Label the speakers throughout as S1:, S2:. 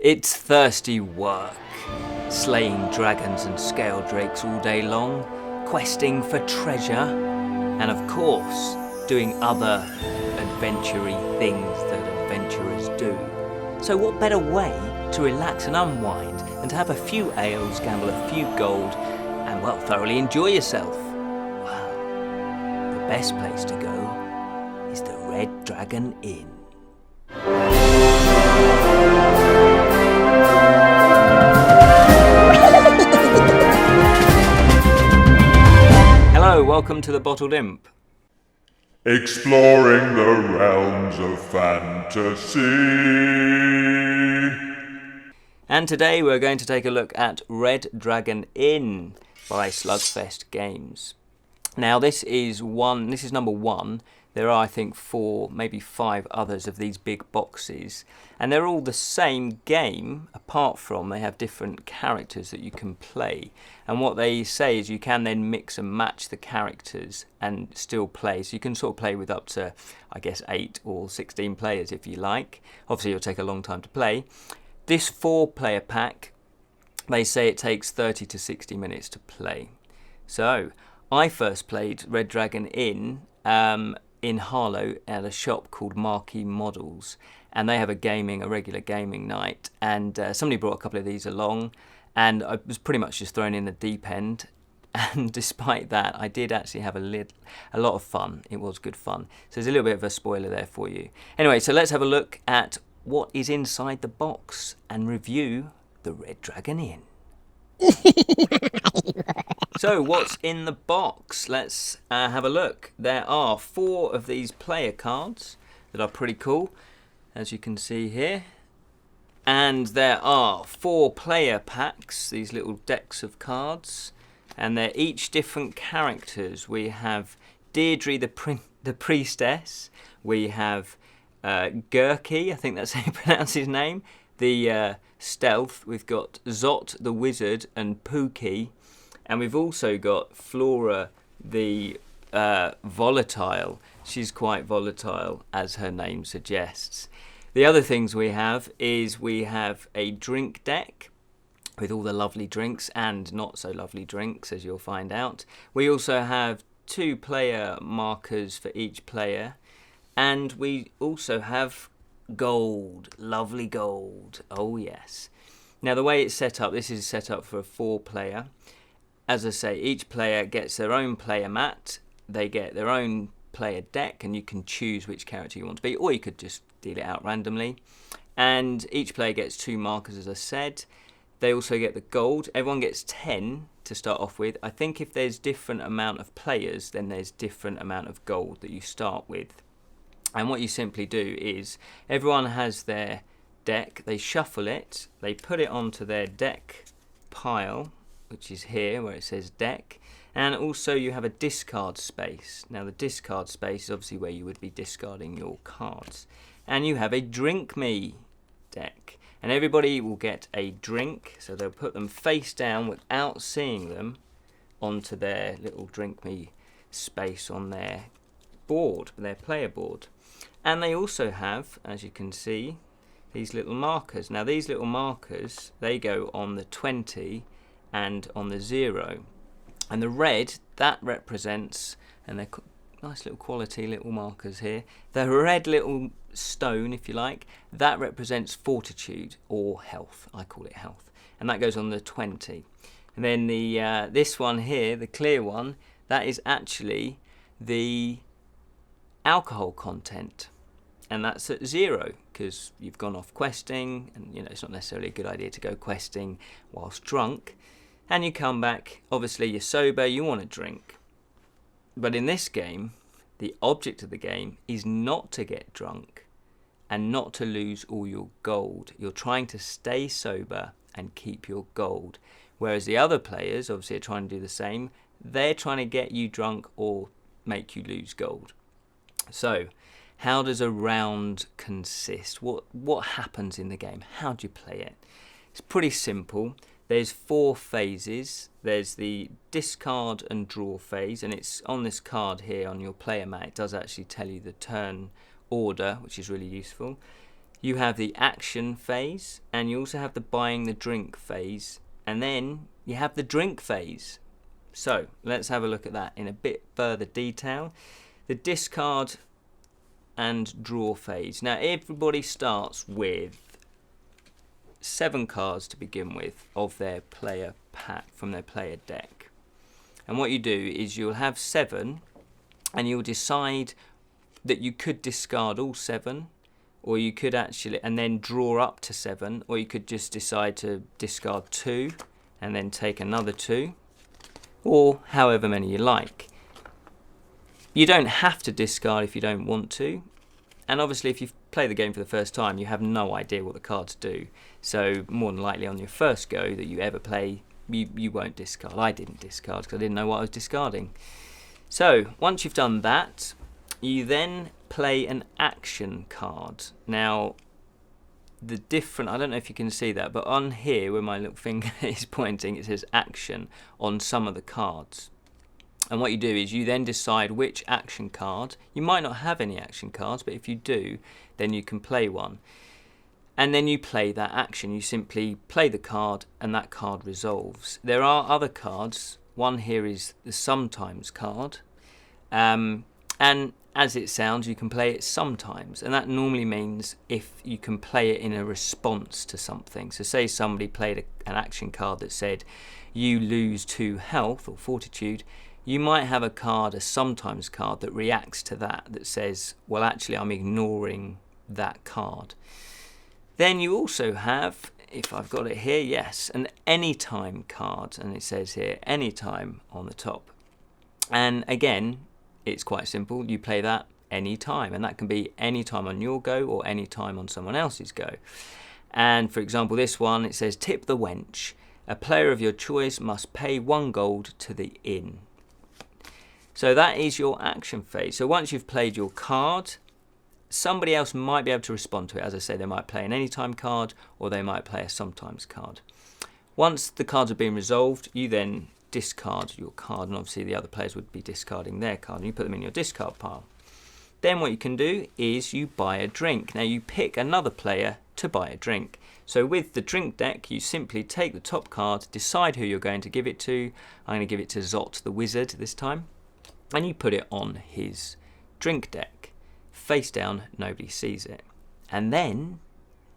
S1: It's thirsty work, slaying dragons and scale drakes all day long, questing for treasure, and of course, doing other adventure-y things that adventurers do. So what better way to relax and unwind than to have a few ales, gamble a few gold, and well, thoroughly enjoy yourself? Well, the best place to go is the Red Dragon Inn. Hello, welcome to the Bottled Imp.
S2: Exploring the realms of fantasy.
S1: And today we're going to take a look at Red Dragon Inn by Slugfest Games. Now this is number one. There are, I think, 4, maybe 5 others of these big boxes. And they're all the same game, apart from they have different characters that you can play. And what they say is you can then mix and match the characters and still play. So you can sort of play with up to, I guess, 8 or 16 players if you like. Obviously it'll take a long time to play. This 4-player pack, they say it takes 30 to 60 minutes to play. So I first played Red Dragon Inn in Harlow at a shop called Marquee Models, and they have a regular gaming night, and somebody brought a couple of these along, and I was pretty much just thrown in the deep end, and despite that I did actually have a lot of fun. It was good fun. So there's a little bit of a spoiler there for you. Anyway, so let's have a look at what is inside the box and review the Red Dragon Inn. So what's in the box? Let's have a look. There are 4 of these player cards that are pretty cool, as you can see here. And there are 4 player packs, these little decks of cards. And they're each different characters. We have Dierdre the Priestess. We have Gerki, I think that's how you pronounce his name. The stealth. We've got Zot the Wizard and Pooky. And we've also got Fiona the Volatile. She's quite volatile, as her name suggests. The other things we have is we have a drink deck with all the lovely drinks and not so lovely drinks, as you'll find out. We also have 2 player markers for each player. And we also have gold, lovely gold. Oh yes. Now the way it's set up, this is set up for a 4-player. As I say, each player gets their own player mat, they get their own player deck, and you can choose which character you want to be, or you could just deal it out randomly. And each player gets 2 markers, as I said. They also get the gold. Everyone gets 10 to start off with. I think if there's different amount of players, then there's different amount of gold that you start with. And what you simply do is, everyone has their deck, they shuffle it, they put it onto their deck pile, which is here where it says deck, and also you have a discard space. Now the discard space is obviously where you would be discarding your cards. And you have a drink me deck, and everybody will get a drink, so they'll put them face down without seeing them onto their little drink me space on their board, their player board. And they also have, as you can see, these little markers. Now these little markers, they go on the 20 and on the 0, and the red, that represents, and they're nice little quality little markers here, the red little stone, if you like, that represents fortitude or health. I call it health, and that goes on the 20. And then the this one here, the clear one, that is actually the alcohol content, and that's at 0 because you've gone off questing, and you know it's not necessarily a good idea to go questing whilst drunk. And you come back, obviously you're sober, you want to drink. But in this game, the object of the game is not to get drunk and not to lose all your gold. You're trying to stay sober and keep your gold. Whereas the other players, obviously, are trying to do the same. They're trying to get you drunk or make you lose gold. So, how does a round consist? What happens in the game? How do you play it? It's pretty simple. There's 4 phases. There's the discard and draw phase, and it's on this card here on your player mat. It does actually tell you the turn order, which is really useful. you have the action phase, and you also have the buying the drink phase, and then you have the drink phase. So let's have a look at that in a bit further detail. The discard and draw phase. Now everybody starts with 7 cards to begin with of their player pack from their player deck. And what you do is you'll have 7, and you'll decide that you could discard all 7, or you could actually, and then draw up to 7, or you could just decide to discard 2 and then take another 2, or however many you like. You don't have to discard if you don't want to, and obviously if you play the game for the first time you have no idea what the cards do, so more than likely on your first go that you ever play you won't discard. I didn't discard because I didn't know what I was discarding. So once you've done that, you then play an action card. Now the different, I don't know if you can see that, but on here where my little finger is pointing, it says action on some of the cards. And what you do is you then decide which action card. You might not have any action cards, but if you do, then you can play one. And then you play that action. You simply play the card and that card resolves. There are other cards. One here is the sometimes card. And as it sounds, you can play it sometimes. And that normally means if you can play it in a response to something. So say somebody played an action card that said you lose 2 health or fortitude. You might have a card, a sometimes card, that reacts to that, that says, well, actually, I'm ignoring that card. Then you also have, if I've got it here, yes, an anytime card, and it says here, anytime on the top. And again, it's quite simple. You play that anytime, and that can be any time on your go or any time on someone else's go. And for example, this one, it says, tip the wench. A player of your choice must pay 1 gold to the inn. So that is your action phase. So once you've played your card, somebody else might be able to respond to it. As I say, they might play an anytime card or they might play a sometimes card. Once the cards have been resolved, you then discard your card, and obviously the other players would be discarding their card, and you put them in your discard pile. Then what you can do is you buy a drink. Now you pick another player to buy a drink. So with the drink deck, you simply take the top card, decide who you're going to give it to. I'm going to give it to Zot the Wizard this time. And you put it on his drink deck. Face down, nobody sees it. And then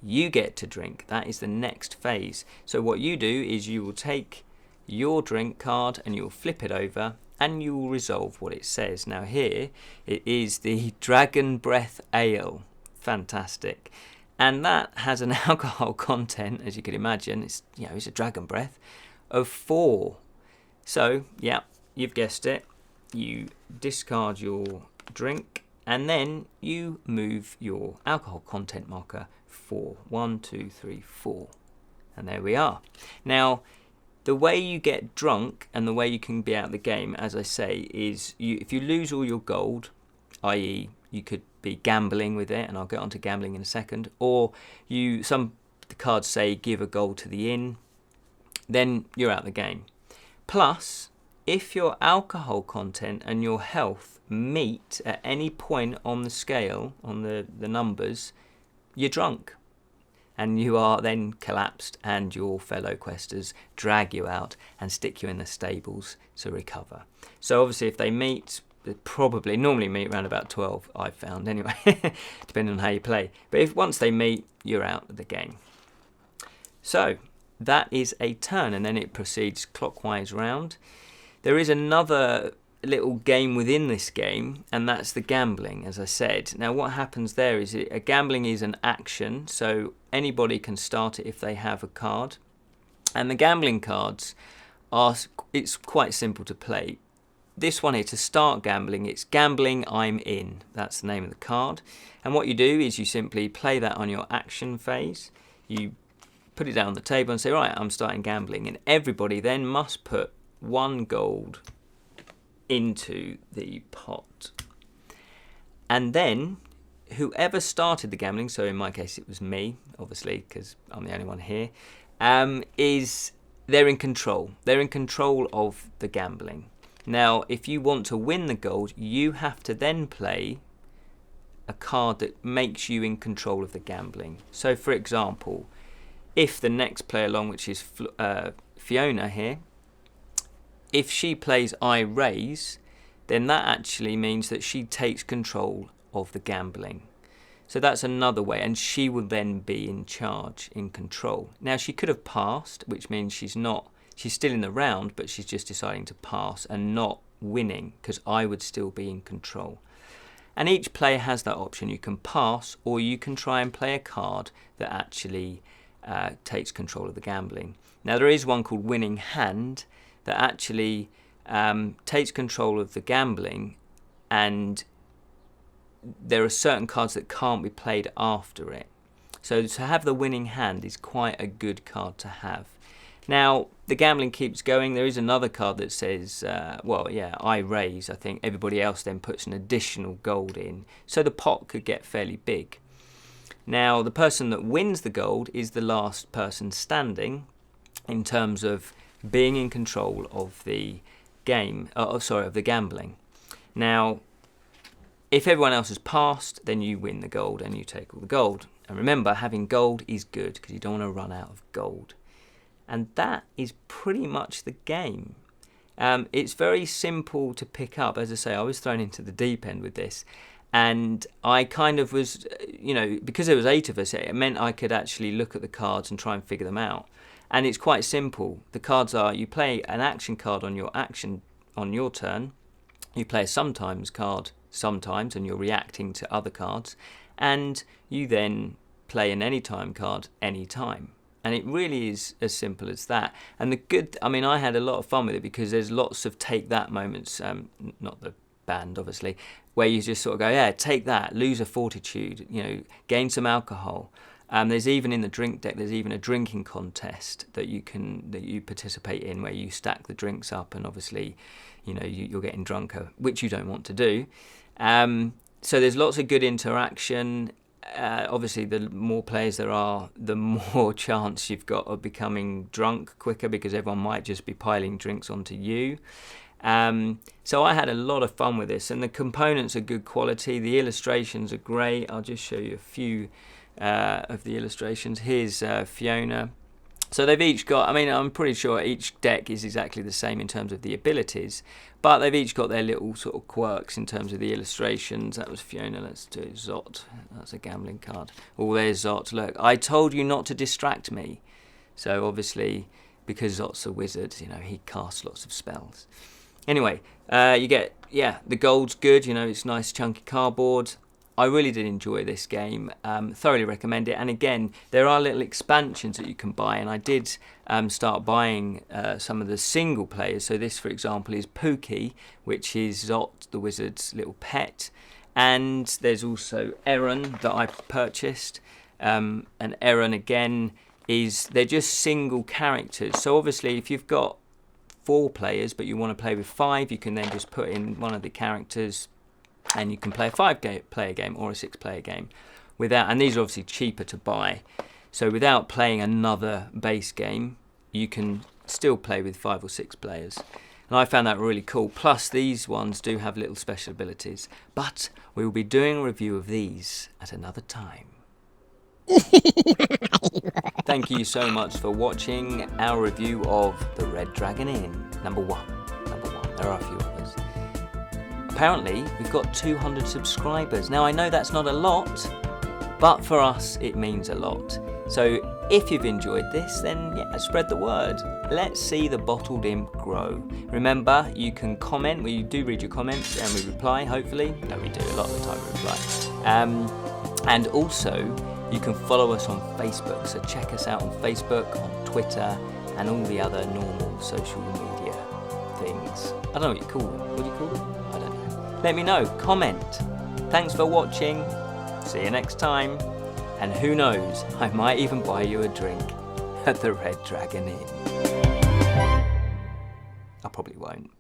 S1: you get to drink. That is the next phase. So what you do is you will take your drink card and you'll flip it over and you will resolve what it says. Now here it is the Dragon Breath Ale. Fantastic. And that has an alcohol content, as you can imagine, it's a dragon breath, of 4. So yeah, you've guessed it. You discard your drink and then you move your alcohol content marker 4. 1, 2, 3, 4. And there we are. Now, the way you get drunk and the way you can be out of the game, as I say, is if you lose all your gold, i.e. you could be gambling with it, and I'll get onto gambling in a second, or the cards say give a gold to the inn, then you're out of the game. Plus, if your alcohol content and your health meet at any point on the scale, on the numbers, you're drunk. And you are then collapsed, and your fellow questers drag you out and stick you in the stables to recover. So obviously if they meet, they probably normally meet around about 12, I've found anyway, depending on how you play. But once they meet, you're out of the game. So that is a turn, and then it proceeds clockwise round. There is another little game within this game, and that's the gambling, as I said. Now what happens there is gambling is an action, so anybody can start it if they have a card. And the gambling cards it's quite simple to play. This one here, to start gambling, it's Gambling I'm In. That's the name of the card. And what you do is you simply play that on your action phase. You put it down on the table and say, right, I'm starting gambling. And everybody then must put 1 gold into the pot. And then whoever started the gambling, so in my case it was me, obviously, because I'm the only one here, they're in control. They're in control of the gambling. Now, if you want to win the gold, you have to then play a card that makes you in control of the gambling. So for example, if the next player along, which is Fiona here, if she plays I raise, then that actually means that she takes control of the gambling. So that's another way, and she will then be in charge, in control. Now she could have passed, which means she's still in the round, but she's just deciding to pass and not winning, because I would still be in control. And each player has that option. You can pass, or you can try and play a card that actually takes control of the gambling. Now there is one called Winning Hand that actually takes control of the gambling, and there are certain cards that can't be played after it. So to have the Winning Hand is quite a good card to have. Now the gambling keeps going. There is another card that says, I raise. I think everybody else then puts an additional gold in, so the pot could get fairly big. Now the person that wins the gold is the last person standing in terms of being in control of the game, of the gambling. Now if everyone else has passed, then you win the gold and you take all the gold. And remember, having gold is good because you don't want to run out of gold. And that is pretty much the game. It's very simple to pick up. As I say, I was thrown into the deep end with this. And I kind of was, because there was 8 of us, it meant I could actually look at the cards and try and figure them out. And it's quite simple. The cards are, you play an action card on your turn. You play a sometimes card sometimes, and you're reacting to other cards. And you then play an anytime card anytime. And it really is as simple as that. And I had a lot of fun with it because there's lots of take that moments, not the band obviously, where you just sort of go, yeah, take that, lose a fortitude, gain some alcohol. There's even in the drink deck, there's even a drinking contest that you participate in where you stack the drinks up, and obviously, you're getting drunker, which you don't want to do. So there's lots of good interaction. Obviously, the more players there are, the more chance you've got of becoming drunk quicker because everyone might just be piling drinks onto you. So I had a lot of fun with this, and the components are good quality. The illustrations are great. I'll just show you a few of the illustrations. Here's Fiona. So they've each got, I'm pretty sure each deck is exactly the same in terms of the abilities, but they've each got their little sort of quirks in terms of the illustrations. That was Fiona. Let's do Zot. That's a gambling card. Oh, there's Zot. Look, I told you not to distract me. So obviously, because Zot's a wizard, he casts lots of spells. Anyway, you get, the gold's good. It's nice chunky cardboard. I really did enjoy this game, thoroughly recommend it. And again, there are little expansions that you can buy, and I did start buying some of the single players. So this, for example, is Pooky, which is Zot the Wizard's little pet. And there's also Erin that I purchased. And Erin, again, they're just single characters. So obviously, if you've got 4 players, but you want to play with 5, you can then just put in one of the characters, and you can play a 5-player game or a 6-player game and these are obviously cheaper to buy. So without playing another base game, you can still play with 5 or 6 players. And I found that really cool. Plus, these ones do have little special abilities. But we will be doing a review of these at another time. Thank you so much for watching our review of the Red Dragon Inn. Number one. There are a few others. Apparently, we've got 200 subscribers. Now, I know that's not a lot, but for us, it means a lot. So if you've enjoyed this, then spread the word. Let's see the Bottled Imp grow. Remember, you can comment. We do read your comments and we reply, hopefully. No, we do. A lot of the time we reply. And also, you can follow us on Facebook. So check us out on Facebook, on Twitter, and all the other normal social media things. I don't know what you call them. What do you call them? I don't know. Let me know. Comment. Thanks for watching. See you next time. And who knows, I might even buy you a drink at the Red Dragon Inn. I probably won't.